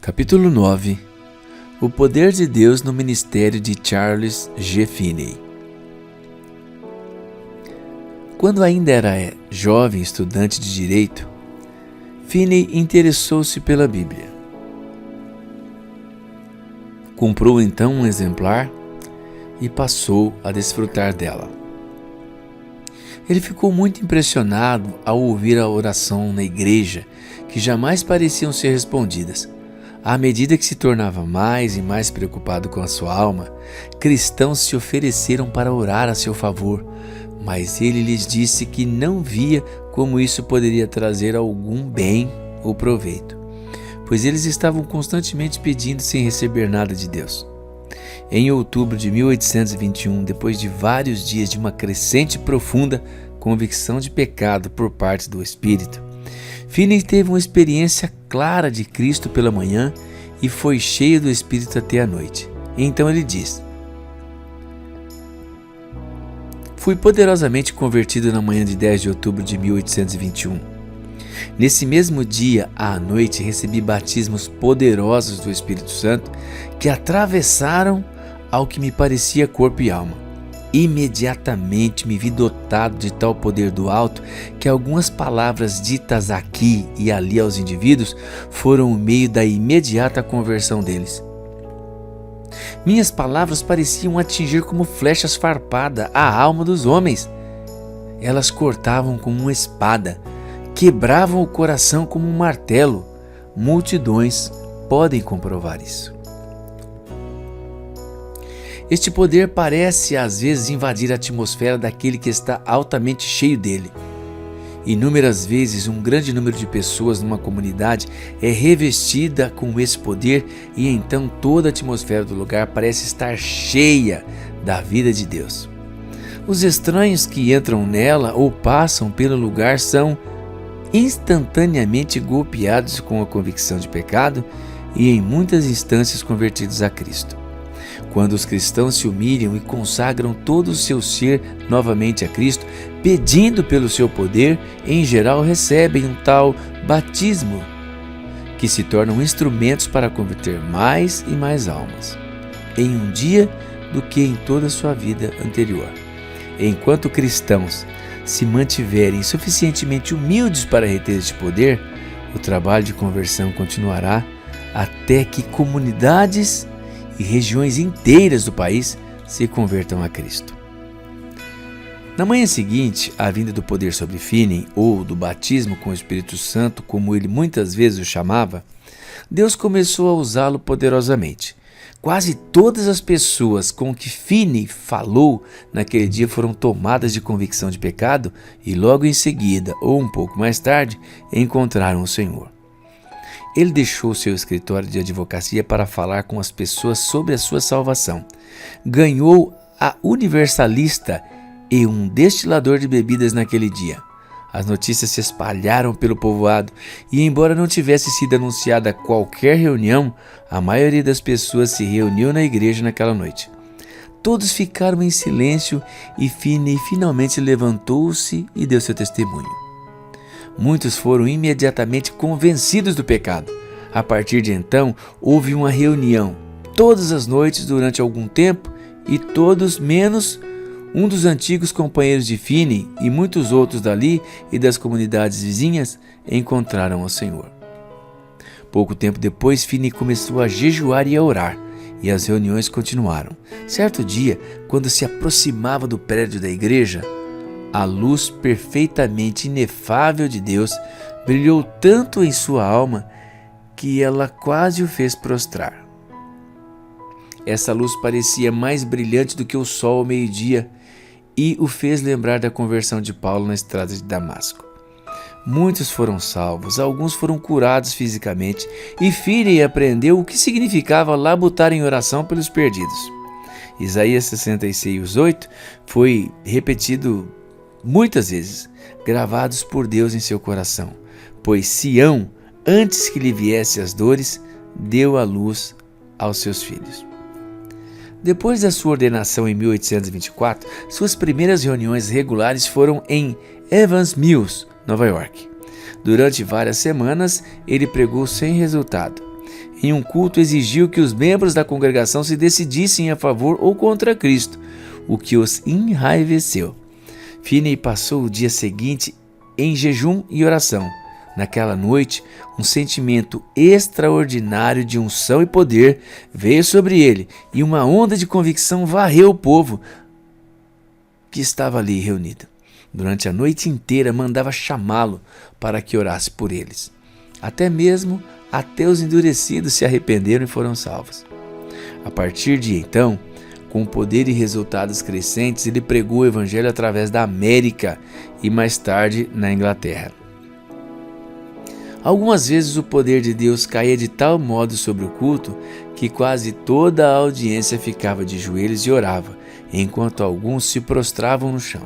Capítulo 9. O poder de Deus no ministério de Charles G. Finney. Quando ainda era jovem estudante de direito, Finney interessou-se pela Bíblia. Comprou então um exemplar e passou a desfrutar dela. Ele ficou muito impressionado ao ouvir a oração na igreja, que jamais pareciam ser respondidas. À medida que se tornava mais e mais preocupado com a sua alma, cristãos se ofereceram para orar a seu favor, mas ele lhes disse que não via como isso poderia trazer algum bem ou proveito, pois eles estavam constantemente pedindo sem receber nada de Deus. Em outubro de 1821, depois de vários dias de uma crescente e profunda convicção de pecado por parte do Espírito, Finney teve uma experiência clara de Cristo pela manhã e foi cheio do Espírito até a noite. Então ele diz: "Fui poderosamente convertido na manhã de 10 de outubro de 1821. Nesse mesmo dia, à noite, recebi batismos poderosos do Espírito Santo que atravessaram ao que me parecia corpo e alma. Imediatamente me vi dotado de tal poder do alto que algumas palavras ditas aqui e ali aos indivíduos foram o meio da imediata conversão deles. Minhas palavras pareciam atingir como flechas farpadas a alma dos homens. Elas cortavam como uma espada, quebravam o coração como um martelo. Multidões podem comprovar isso. Este poder parece às vezes invadir a atmosfera daquele que está altamente cheio dele. Inúmeras vezes um grande número de pessoas numa comunidade é revestida com esse poder e então toda a atmosfera do lugar parece estar cheia da vida de Deus. Os estranhos que entram nela ou passam pelo lugar são instantaneamente golpeados com a convicção de pecado e em muitas instâncias convertidos a Cristo. Quando os cristãos se humilham e consagram todo o seu ser novamente a Cristo, pedindo pelo seu poder, em geral recebem um tal batismo, que se tornam instrumentos para converter mais e mais almas, em um dia do que em toda a sua vida anterior. Enquanto cristãos se mantiverem suficientemente humildes para reter este poder, o trabalho de conversão continuará até que comunidades e regiões inteiras do país se convertam a Cristo. Na manhã seguinte, à vinda do poder sobre Finney, ou do batismo com o Espírito Santo, como ele muitas vezes o chamava, Deus começou a usá-lo poderosamente. Quase todas as pessoas com que Finney falou naquele dia foram tomadas de convicção de pecado e logo em seguida, ou um pouco mais tarde, encontraram o Senhor. Ele deixou seu escritório de advocacia para falar com as pessoas sobre a sua salvação. Ganhou a Universalista e um destilador de bebidas naquele dia. As notícias se espalharam pelo povoado e, embora não tivesse sido anunciada qualquer reunião, a maioria das pessoas se reuniu na igreja naquela noite. Todos ficaram em silêncio e Finney finalmente levantou-se e deu seu testemunho. Muitos foram imediatamente convencidos do pecado. A partir de então, houve uma reunião, todas as noites durante algum tempo, e todos, menos um dos antigos companheiros de Finney e muitos outros dali e das comunidades vizinhas, encontraram o Senhor. Pouco tempo depois, Finney começou a jejuar e a orar, e as reuniões continuaram. Certo dia, quando se aproximava do prédio da igreja, a luz perfeitamente inefável de Deus brilhou tanto em sua alma que ela quase o fez prostrar. Essa luz parecia mais brilhante do que o sol ao meio-dia e o fez lembrar da conversão de Paulo na estrada de Damasco. Muitos foram salvos, alguns foram curados fisicamente e Finney aprendeu o que significava labutar em oração pelos perdidos. Isaías 66:8 foi repetido muitas vezes, gravados por Deus em seu coração, pois Sião, antes que lhe viessem as dores, deu à luz aos seus filhos. Depois da sua ordenação em 1824, suas primeiras reuniões regulares foram em Evans Mills, Nova York. Durante várias semanas, ele pregou sem resultado. Em um culto, exigiu que os membros da congregação se decidissem a favor ou contra Cristo, o que os enraiveceu. Finney passou o dia seguinte em jejum e oração. Naquela noite, um sentimento extraordinário de unção e poder veio sobre ele, e uma onda de convicção varreu o povo que estava ali reunido. Durante a noite inteira mandava chamá-lo para que orasse por eles. Até mesmo ateus endurecidos se arrependeram e foram salvos. A partir de então, com poder e resultados crescentes, ele pregou o evangelho através da América e mais tarde na Inglaterra. Algumas vezes o poder de Deus caía de tal modo sobre o culto que quase toda a audiência ficava de joelhos e orava, enquanto alguns se prostravam no chão.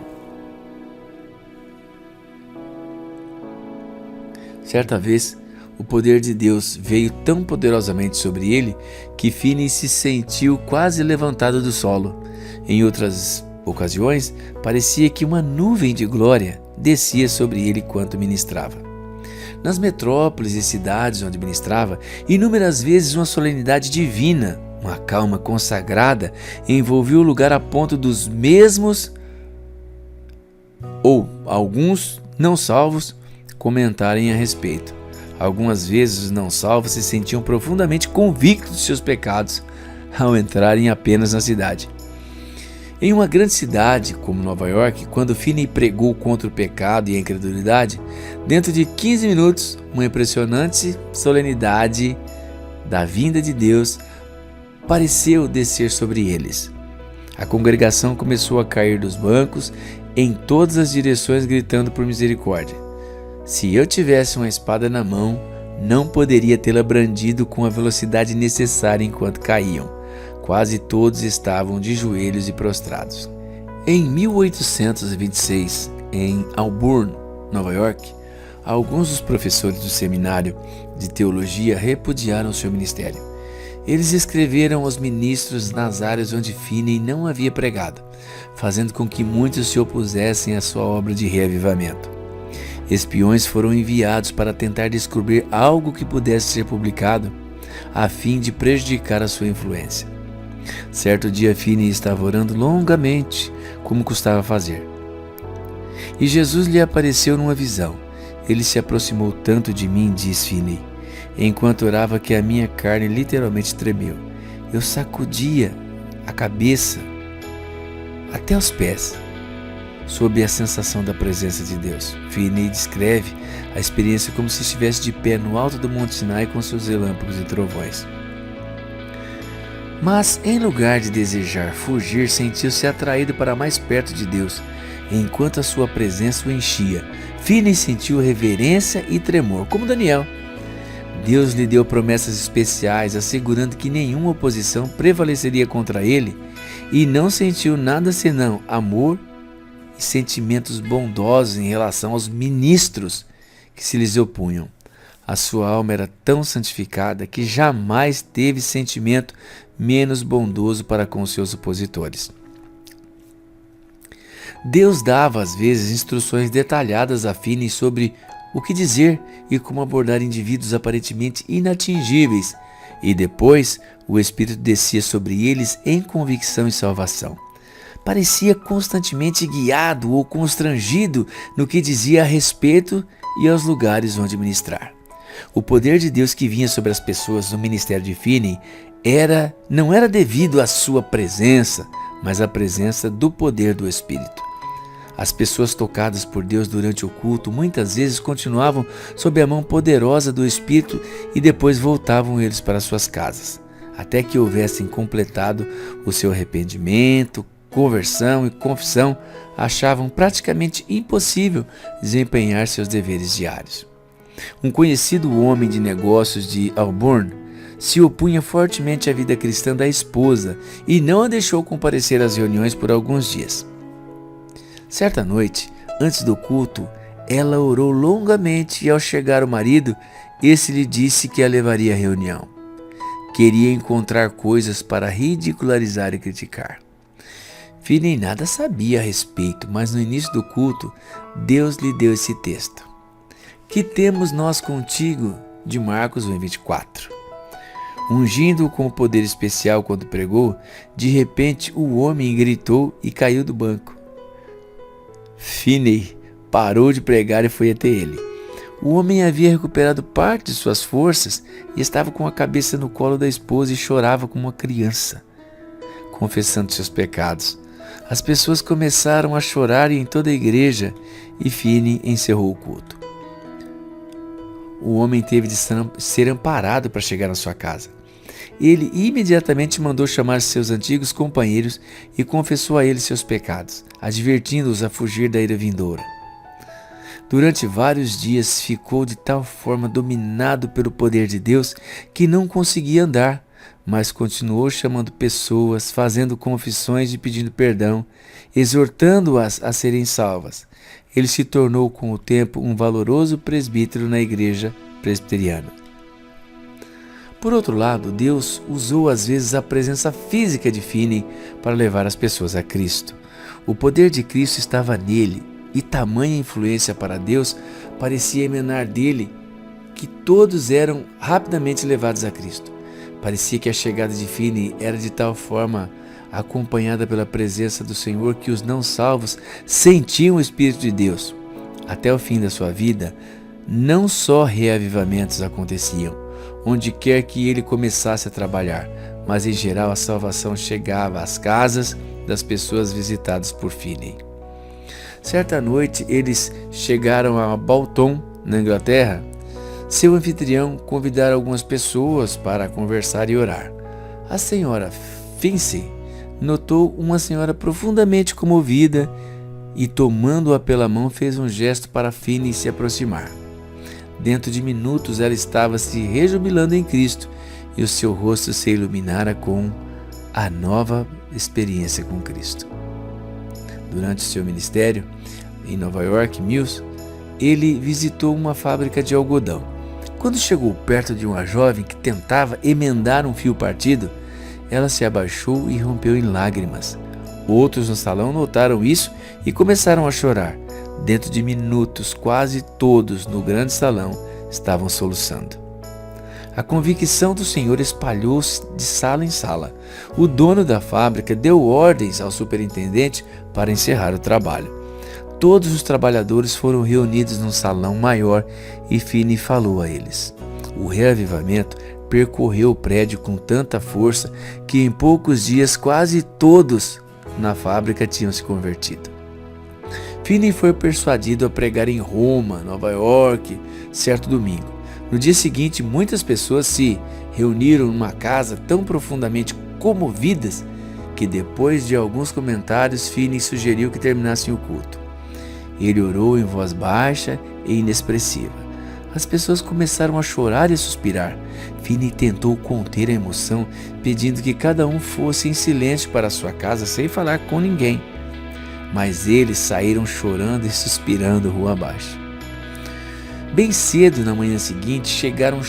Certa vez, o poder de Deus veio tão poderosamente sobre ele que Finney se sentiu quase levantado do solo. Em outras ocasiões, parecia que uma nuvem de glória descia sobre ele enquanto ministrava. Nas metrópoles e cidades onde ministrava, inúmeras vezes uma solenidade divina, uma calma consagrada, envolveu o lugar a ponto dos mesmos ou alguns não salvos comentarem a respeito. Algumas vezes os não salvos se sentiam profundamente convictos de seus pecados ao entrarem apenas na cidade. Em uma grande cidade como Nova York, quando Finney pregou contra o pecado e a incredulidade, dentro de 15 minutos, uma impressionante solenidade da vinda de Deus pareceu descer sobre eles. A congregação começou a cair dos bancos em todas as direções, gritando por misericórdia. Se eu tivesse uma espada na mão, não poderia tê-la brandido com a velocidade necessária enquanto caíam. Quase todos estavam de joelhos e prostrados. Em 1826, em Auburn, Nova York, alguns dos professores do seminário de teologia repudiaram seu ministério. Eles escreveram aos ministros nas áreas onde Finney não havia pregado, fazendo com que muitos se opusessem à sua obra de reavivamento. Espiões foram enviados para tentar descobrir algo que pudesse ser publicado, a fim de prejudicar a sua influência. Certo dia, Finney estava orando longamente, como costumava fazer. E Jesus lhe apareceu numa visão. Ele se aproximou tanto de mim, diz Finney, enquanto orava, que a minha carne literalmente tremeu. Eu sacudia a cabeça até os pés, sob a sensação da presença de Deus. Finney descreve a experiência como se estivesse de pé no alto do Monte Sinai com seus relâmpagos e trovões. Mas, em lugar de desejar fugir, sentiu-se atraído para mais perto de Deus, enquanto a sua presença o enchia. Finney sentiu reverência e tremor, como Daniel. Deus lhe deu promessas especiais, assegurando que nenhuma oposição prevaleceria contra ele, e não sentiu nada senão amor e sentimentos bondosos em relação aos ministros que se lhes opunham. A sua alma era tão santificada que jamais teve sentimento menos bondoso para com seus opositores. Deus dava às vezes instruções detalhadas a Finney sobre o que dizer e como abordar indivíduos aparentemente inatingíveis, e depois o Espírito descia sobre eles em convicção e salvação. Parecia constantemente guiado ou constrangido no que dizia a respeito e aos lugares onde ministrar. O poder de Deus que vinha sobre as pessoas no ministério de Finney não era devido à sua presença, mas à presença do poder do Espírito. As pessoas tocadas por Deus durante o culto muitas vezes continuavam sob a mão poderosa do Espírito e depois voltavam eles para suas casas, até que houvessem completado o seu arrependimento, conversão e confissão. Achavam praticamente impossível desempenhar seus deveres diários. Um conhecido homem de negócios de Auburn se opunha fortemente à vida cristã da esposa e não a deixou comparecer às reuniões por alguns dias. Certa noite, antes do culto, ela orou longamente e, ao chegar o marido, esse lhe disse que a levaria à reunião. Queria encontrar coisas para ridicularizar e criticar. Finney nada sabia a respeito, mas no início do culto, Deus lhe deu esse texto. Que temos nós contigo? De Marcos 1:24. Ungindo-o com o poder especial quando pregou, de repente o homem gritou e caiu do banco. Finney parou de pregar e foi até ele. O homem havia recuperado parte de suas forças e estava com a cabeça no colo da esposa e chorava como uma criança, confessando seus pecados. As pessoas começaram a chorar em toda a igreja e Finney encerrou o culto. O homem teve de ser amparado para chegar na sua casa. Ele imediatamente mandou chamar seus antigos companheiros e confessou a eles seus pecados, advertindo-os a fugir da ira vindoura. Durante vários dias ficou de tal forma dominado pelo poder de Deus que não conseguia andar, mas continuou chamando pessoas, fazendo confissões e pedindo perdão, exortando-as a serem salvas. Ele se tornou com o tempo um valoroso presbítero na igreja presbiteriana. Por outro lado, Deus usou às vezes a presença física de Finney para levar as pessoas a Cristo. O poder de Cristo estava nele e tamanha influência para Deus parecia emanar dele que todos eram rapidamente levados a Cristo. Parecia que a chegada de Finney era de tal forma acompanhada pela presença do Senhor que os não salvos sentiam o Espírito de Deus. Até o fim da sua vida, não só reavivamentos aconteciam, onde quer que ele começasse a trabalhar, mas em geral a salvação chegava às casas das pessoas visitadas por Finney. Certa noite eles chegaram a Bolton, na Inglaterra. Seu anfitrião convidara algumas pessoas para conversar e orar. A senhora Fincey notou uma senhora profundamente comovida e, tomando-a pela mão, fez um gesto para Finney se aproximar. Dentro de minutos ela estava se rejubilando em Cristo e o seu rosto se iluminara com a nova experiência com Cristo. Durante seu ministério em Nova York, Mills, ele visitou uma fábrica de algodão. Quando chegou perto de uma jovem que tentava emendar um fio partido, ela se abaixou e rompeu em lágrimas. Outros no salão notaram isso e começaram a chorar. Dentro de minutos, quase todos no grande salão estavam soluçando. A convicção do Senhor espalhou-se de sala em sala. O dono da fábrica deu ordens ao superintendente para encerrar o trabalho. Todos os trabalhadores foram reunidos num salão maior e Finney falou a eles. O reavivamento percorreu o prédio com tanta força que em poucos dias quase todos na fábrica tinham se convertido. Finney foi persuadido a pregar em Roma, Nova York, certo domingo. No dia seguinte, muitas pessoas se reuniram numa casa tão profundamente comovidas que depois de alguns comentários, Finney sugeriu que terminassem o culto. Ele orou em voz baixa e inexpressiva. As pessoas começaram a chorar e a suspirar. Finney tentou conter a emoção, pedindo que cada um fosse em silêncio para sua casa sem falar com ninguém. Mas eles saíram chorando e suspirando rua abaixo. Bem cedo na manhã seguinte, chegaram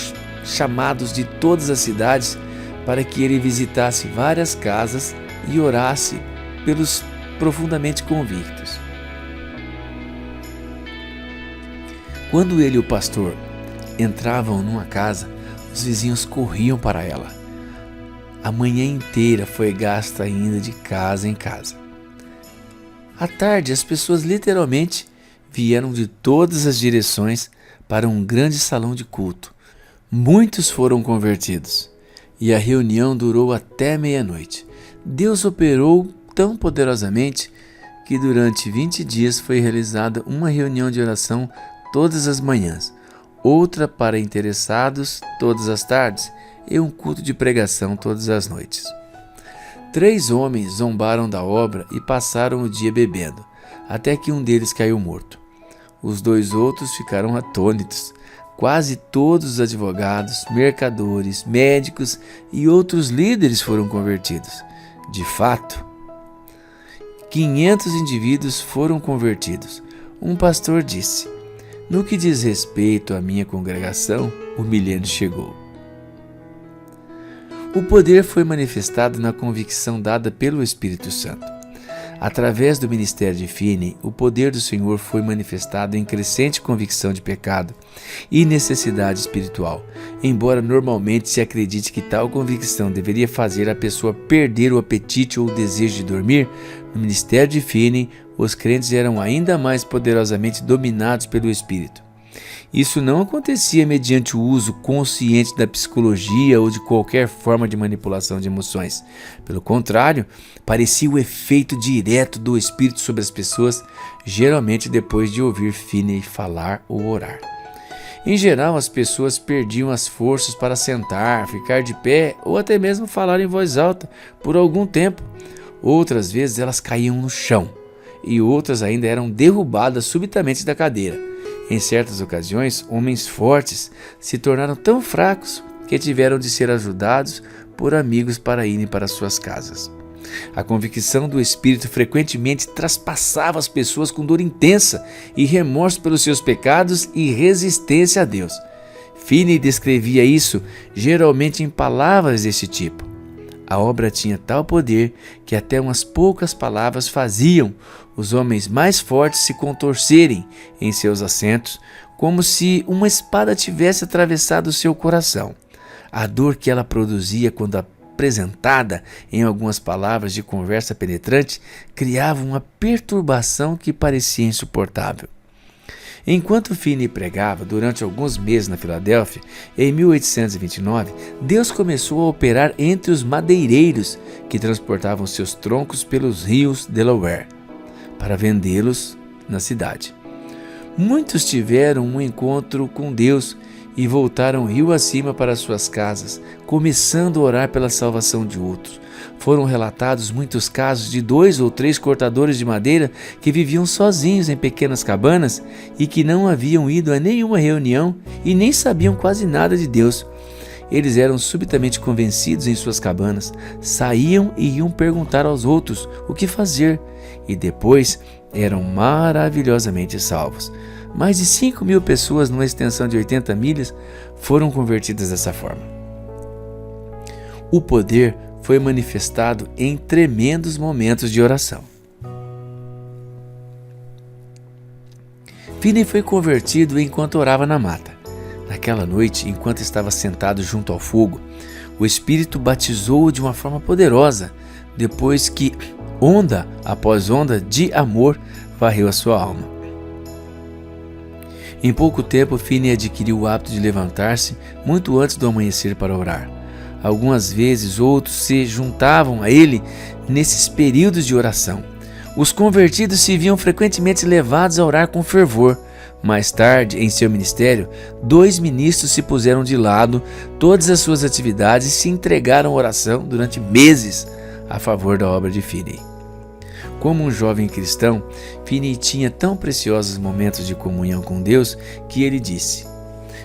chamados de todas as cidades para que ele visitasse várias casas e orasse pelos profundamente convictos. Quando ele e o pastor entravam numa casa, os vizinhos corriam para ela. A manhã inteira foi gasta indo de casa em casa. À tarde, as pessoas literalmente vieram de todas as direções para um grande salão de culto. Muitos foram convertidos e a reunião durou até meia-noite. Deus operou tão poderosamente que durante 20 dias foi realizada uma reunião de oração todas as manhãs, outra para interessados todas as tardes e um culto de pregação todas as noites. 3 homens zombaram da obra e passaram o dia bebendo, até que um deles caiu morto. Os 2 outros ficaram atônitos. Quase todos os advogados, mercadores, médicos e outros líderes foram convertidos. De fato, 500 indivíduos foram convertidos. Um pastor disse: "No que diz respeito à minha congregação, o milênio chegou." O poder foi manifestado na convicção dada pelo Espírito Santo. Através do ministério de Finney, o poder do Senhor foi manifestado em crescente convicção de pecado e necessidade espiritual. Embora normalmente se acredite que tal convicção deveria fazer a pessoa perder o apetite ou o desejo de dormir, no ministério de Finney, os crentes eram ainda mais poderosamente dominados pelo Espírito. Isso não acontecia mediante o uso consciente da psicologia ou de qualquer forma de manipulação de emoções. Pelo contrário, parecia o efeito direto do Espírito sobre as pessoas, geralmente depois de ouvir Finney falar ou orar. Em geral, as pessoas perdiam as forças para sentar, ficar de pé ou até mesmo falar em voz alta por algum tempo. Outras vezes elas caíam no chão e outras ainda eram derrubadas subitamente da cadeira. Em certas ocasiões, homens fortes se tornaram tão fracos que tiveram de ser ajudados por amigos para irem para suas casas. A convicção do Espírito frequentemente traspassava as pessoas com dor intensa e remorso pelos seus pecados e resistência a Deus. Finney descrevia isso geralmente em palavras desse tipo. A obra tinha tal poder que até umas poucas palavras faziam os homens mais fortes se contorcerem em seus assentos, como se uma espada tivesse atravessado seu coração. A dor que ela produzia quando apresentada em algumas palavras de conversa penetrante criava uma perturbação que parecia insuportável. Enquanto Finney pregava durante alguns meses na Filadélfia, em 1829, Deus começou a operar entre os madeireiros que transportavam seus troncos pelos rios Delaware para vendê-los na cidade. Muitos tiveram um encontro com Deus e voltaram rio acima para suas casas, começando a orar pela salvação de outros. Foram relatados muitos casos de 2 ou 3 cortadores de madeira que viviam sozinhos em pequenas cabanas e que não haviam ido a nenhuma reunião e nem sabiam quase nada de Deus. Eles eram subitamente convencidos em suas cabanas, saíam e iam perguntar aos outros o que fazer e depois eram maravilhosamente salvos. Mais de 5.000 pessoas numa extensão de 80 milhas foram convertidas dessa forma. O poder foi manifestado em tremendos momentos de oração. Finney foi convertido enquanto orava na mata. Naquela noite, enquanto estava sentado junto ao fogo, o Espírito batizou-o de uma forma poderosa, depois que, onda após onda de amor, varreu a sua alma. Em pouco tempo, Finney adquiriu o hábito de levantar-se muito antes do amanhecer para orar. Algumas vezes outros se juntavam a ele nesses períodos de oração. Os convertidos se viam frequentemente levados a orar com fervor. Mais tarde, em seu ministério, 2 ministros se puseram de lado todas as suas atividades e se entregaram à oração durante meses a favor da obra de Finney. Como um jovem cristão, Finney tinha tão preciosos momentos de comunhão com Deus que ele disse: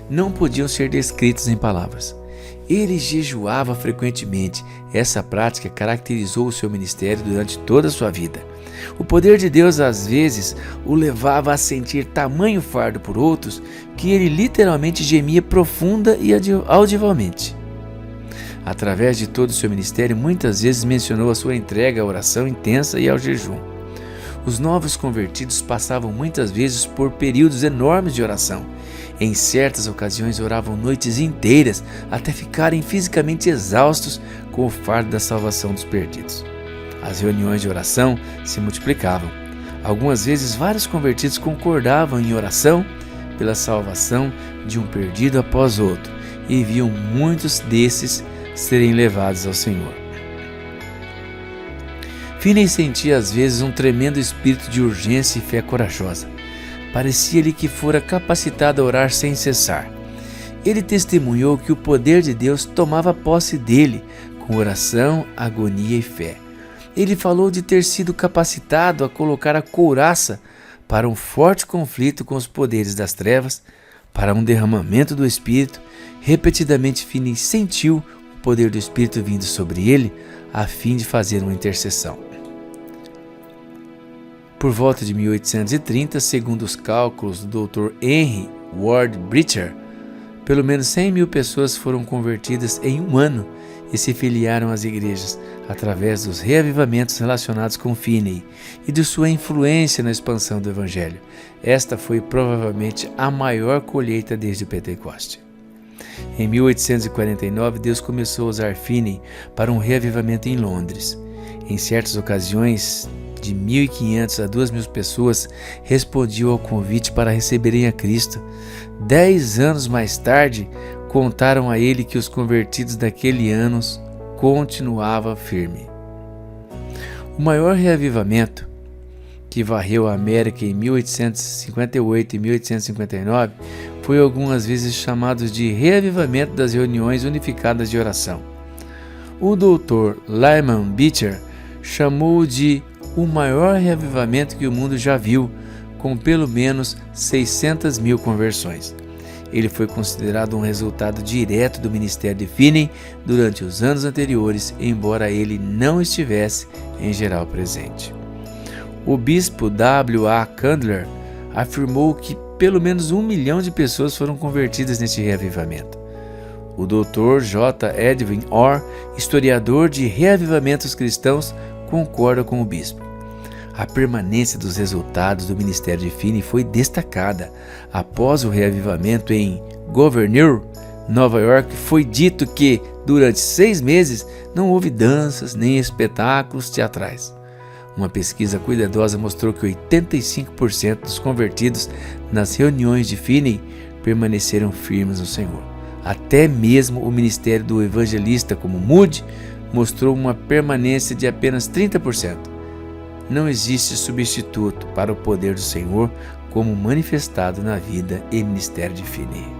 não podiam ser descritos em palavras. Ele jejuava frequentemente. Essa prática caracterizou o seu ministério durante toda a sua vida. O poder de Deus às vezes o levava a sentir tamanho fardo por outros que ele literalmente gemia profunda e audivelmente. Através de todo o seu ministério, muitas vezes mencionou a sua entrega à oração intensa e ao jejum. Os novos convertidos passavam muitas vezes por períodos enormes de oração. Em certas ocasiões oravam noites inteiras até ficarem fisicamente exaustos com o fardo da salvação dos perdidos. As reuniões de oração se multiplicavam. Algumas vezes vários convertidos concordavam em oração pela salvação de um perdido após outro e viam muitos desses serem levados ao Senhor. Finney sentia às vezes um tremendo espírito de urgência e fé corajosa. Parecia-lhe que fora capacitado a orar sem cessar. Ele testemunhou que o poder de Deus tomava posse dele com oração, agonia e fé. Ele falou de ter sido capacitado a colocar a couraça para um forte conflito com os poderes das trevas, para um derramamento do Espírito. Repetidamente Finney sentiu o poder do Espírito vindo sobre ele a fim de fazer uma intercessão. Por volta de 1830, segundo os cálculos do Dr. Henry Ward Beecher, pelo menos 100.000 pessoas foram convertidas em um ano e se filiaram às igrejas através dos reavivamentos relacionados com Finney e de sua influência na expansão do Evangelho. Esta foi provavelmente a maior colheita desde o Pentecoste. Em 1849, Deus começou a usar Finney para um reavivamento em Londres. Em certas ocasiões, de 1.500 a 2.000 pessoas respondiam ao convite para receberem a Cristo. 10 anos mais tarde, contaram a ele que os convertidos daquele ano continuavam firme. O maior reavivamento, que varreu a América em 1858 e 1859, foi algumas vezes chamado de reavivamento das reuniões unificadas de oração. O Dr. Lyman Beecher chamou-o de o maior reavivamento que o mundo já viu, com pelo menos 600.000 conversões. Ele foi considerado um resultado direto do ministério de Finney durante os anos anteriores, embora ele não estivesse em geral presente. O bispo W. A. Candler afirmou que pelo menos 1 milhão de pessoas foram convertidas neste reavivamento. O Dr. J. Edwin Orr, historiador de reavivamentos cristãos, concorda com o bispo. A permanência dos resultados do ministério de Finney foi destacada. Após o reavivamento em Gouverneur, Nova York, foi dito que, durante 6 meses, não houve danças nem espetáculos teatrais. Uma pesquisa cuidadosa mostrou que 85% dos convertidos nas reuniões de Finney permaneceram firmes no Senhor. Até mesmo o ministério do evangelista como Moody mostrou uma permanência de apenas 30%. Não existe substituto para o poder do Senhor como manifestado na vida e ministério de Finney.